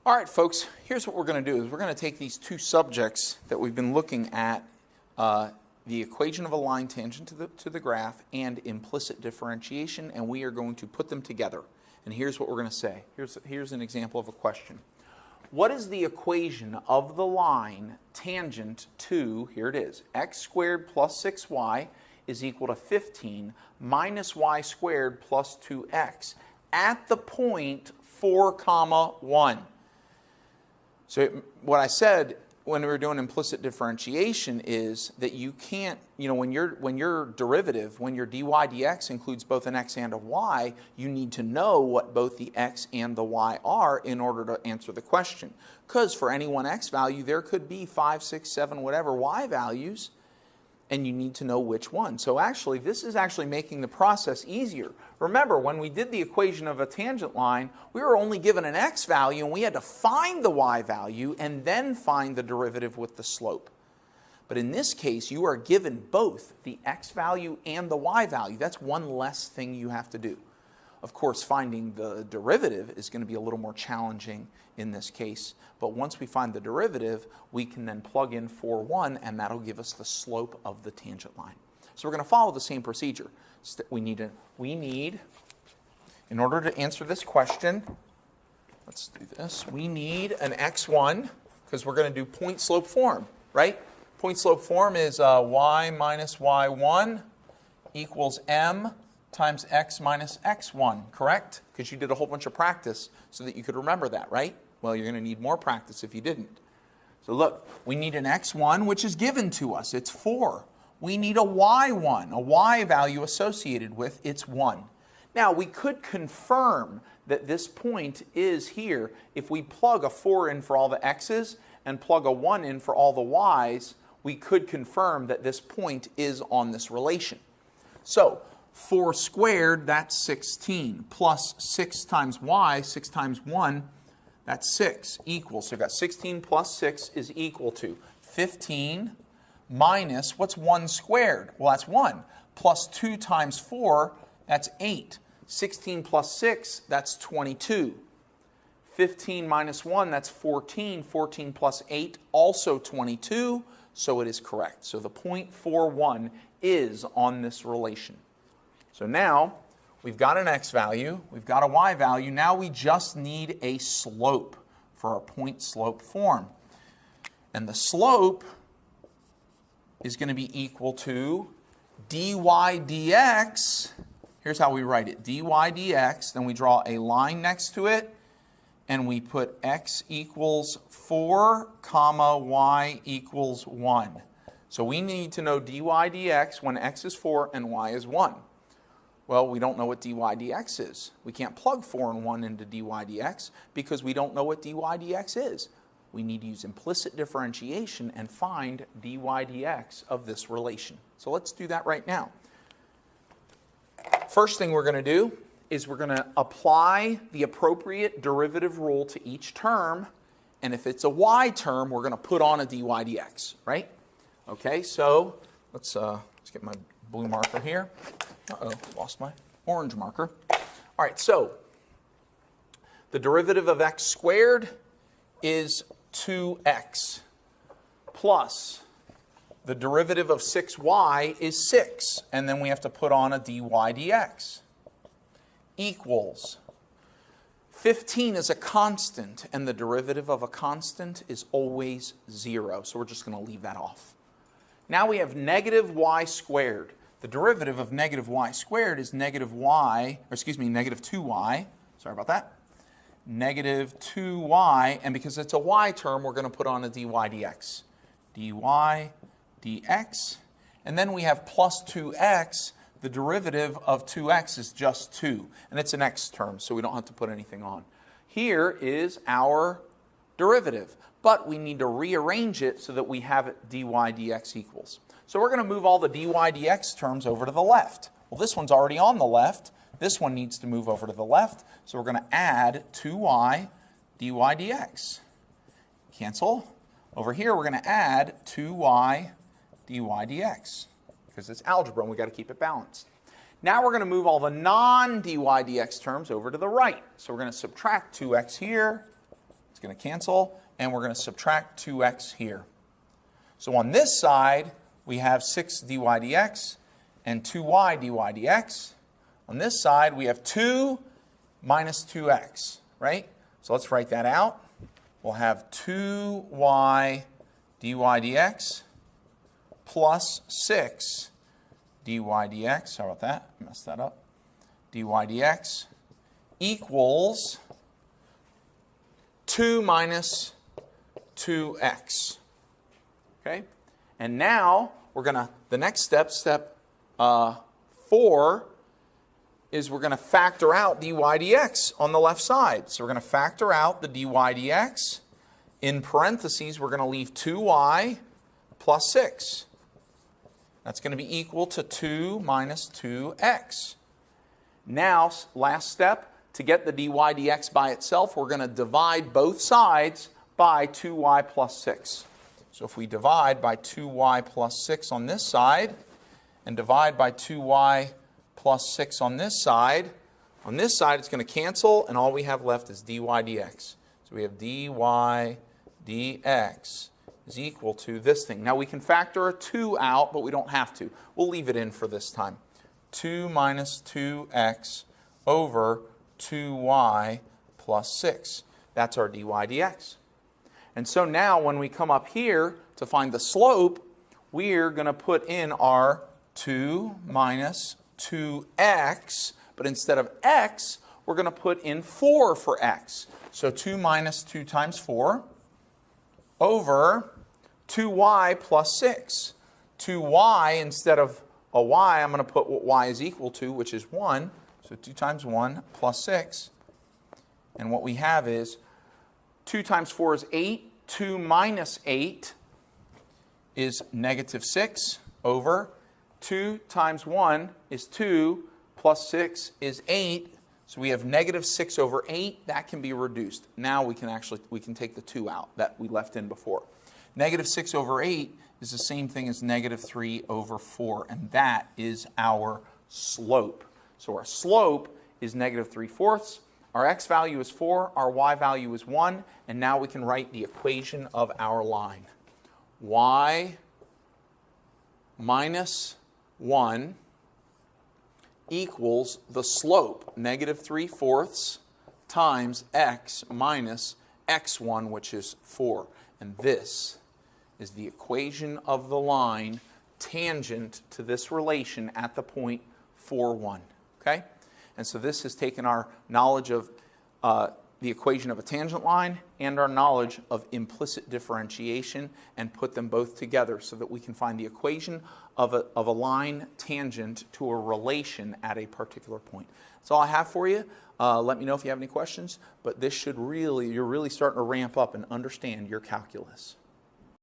All right, folks, here's what we're going to do. Is we're going to take these two subjects that we've been looking at, the equation of a line tangent to the graph and implicit differentiation, and we are going to put them together. And here's what we're going to say. Here's an example of a question. What is the equation of the line tangent to, here it is, x squared plus 6y is equal to 15 minus y squared plus 2x at the point 4, 1? So what I said when we were doing implicit differentiation is that you can't, when your derivative, when your dy dx includes both an x and a y, you need to know what both the x and the y are in order to answer the question. Because for any one x value, there could be 5, 6, 7, whatever y values, and you need to know which one. So actually, this is actually making the process easier. Remember, when we did the equation of a tangent line, we were only given an x value, and we had to find the y value and then find the derivative with the slope. But in this case, you are given both the x value and the y value. That's one less thing you have to do. Of course, finding the derivative is going to be a little more challenging in this case. But once we find the derivative, we can then plug in 4, 1, and that'll give us the slope of the tangent line. So we're going to follow the same procedure. We need, in order to answer this question, let's do this. We need an x1, because we're going to do point slope form, right? Point slope form is y minus y1 equals m times x minus x1, correct? Because you did a whole bunch of practice so that you could remember that, right? Well, you're going to need more practice if you didn't. So look, we need an x1, which is given to us. It's 4. We need a y1, a y value associated with it's 1. Now, we could confirm that this point is here if we plug a 4 in for all the x's and plug a 1 in for all the y's. We could confirm that this point is on this relation. So 4 squared, that's 16, plus 6 times y, 6 times 1, that's 6, equals. So we've got 16 plus 6 is equal to 15 minus, what's 1 squared? Well, that's 1. Plus 2 times 4, that's 8. 16 plus 6, that's 22. 15 minus 1, that's 14. 14 plus 8, also 22. So it is correct. So the point 4, 1 is on this relation. So now, we've got an x value, we've got a y value, now we just need a slope for our point slope form. And the slope is going to be equal to dy dx, here's how we write it, dy dx, then we draw a line next to it, and we put x equals 4, y equals 1. So we need to know dy dx when x is 4 and y is 1. Well, we don't know what dy dx is. We can't plug 4 and 1 into dy dx because we don't know what dy dx is. We need to use implicit differentiation and find dy dx of this relation. So let's do that right now. First thing we're going to do is we're going to apply the appropriate derivative rule to each term. And if it's a y term, we're going to put on a dy dx, right? Okay, so let's get my blue marker here. Uh-oh, lost my orange marker. All right, so the derivative of x squared is 2x plus the derivative of 6y is 6, and then we have to put on a dy dx equals 15 is a constant, and the derivative of a constant is always 0, so we're just going to leave that off. Now we have negative y squared. The derivative of negative y squared is negative 2y. Sorry about that. Negative 2y, and because it's a y term, we're going to put on a dy dx. dy dx, and then we have plus 2x. The derivative of 2x is just 2, and it's an x term, so we don't have to put anything on. Here is our derivative, but we need to rearrange it so that we have it dy dx equals. So we're going to move all the dy dx terms over to the left. Well, this one's already on the left. This one needs to move over to the left. So we're going to add 2y dy dx. Cancel. Over here, we're going to add 2y dy dx because it's algebra and we've got to keep it balanced. Now we're going to move all the non-dy dx terms over to the right. So we're going to subtract 2x here. It's going to cancel, and we're going to subtract 2x here. So on this side, we have 6 dy dx and 2y dy dx. On this side, we have 2 minus 2x, right? So let's write that out. We'll have 2y dy dx plus 6 dy dx. How about that? I messed that up. Dy dx equals 2 minus 2x. Okay? And now we're going to, the next step, step 4, is we're going to factor out dy dx on the left side. So we're going to factor out the dy dx. In parentheses, we're going to leave 2y plus 6. That's going to be equal to 2 minus 2x. Now, last step, to get the dy dx by itself, we're going to divide both sides by 2y plus 6. So if we divide by 2y plus 6 on this side, and divide by 2y plus 6 on this side it's going to cancel, and all we have left is dy dx. So we have dy dx is equal to this thing. Now we can factor a 2 out, but we don't have to. We'll leave it in for this time. 2 minus 2x over 2y plus 6. That's our dy dx. And so now when we come up here to find the slope, we're going to put in our 2 minus 2x, but instead of x, we're going to put in 4 for x. So 2 minus 2 times 4 over 2y plus 6. 2y, instead of a y, I'm going to put what y is equal to, which is 1. So 2 times 1 plus 6. And what we have is 2 times 4 is 8. 2 minus 8 is negative 6 over 2 times 1 is 2 plus 6 is 8. So we have negative 6 over 8. That can be reduced. Now we can take the 2 out that we left in before. Negative 6 over 8 is the same thing as negative 3 over 4. And that is our slope. So our slope is negative 3/4. Our x value is 4. Our y value is 1. And now we can write the equation of our line. Y minus 1 equals the slope, negative 3/4 times x minus x1, which is 4. And this is the equation of the line tangent to this relation at the point 4, 1. Okay? And so this has taken our knowledge of the equation of a tangent line and our knowledge of implicit differentiation and put them both together so that we can find the equation of a line tangent to a relation at a particular point. That's all I have for you. Let me know if you have any questions, but this should really, you're really starting to ramp up and understand your calculus.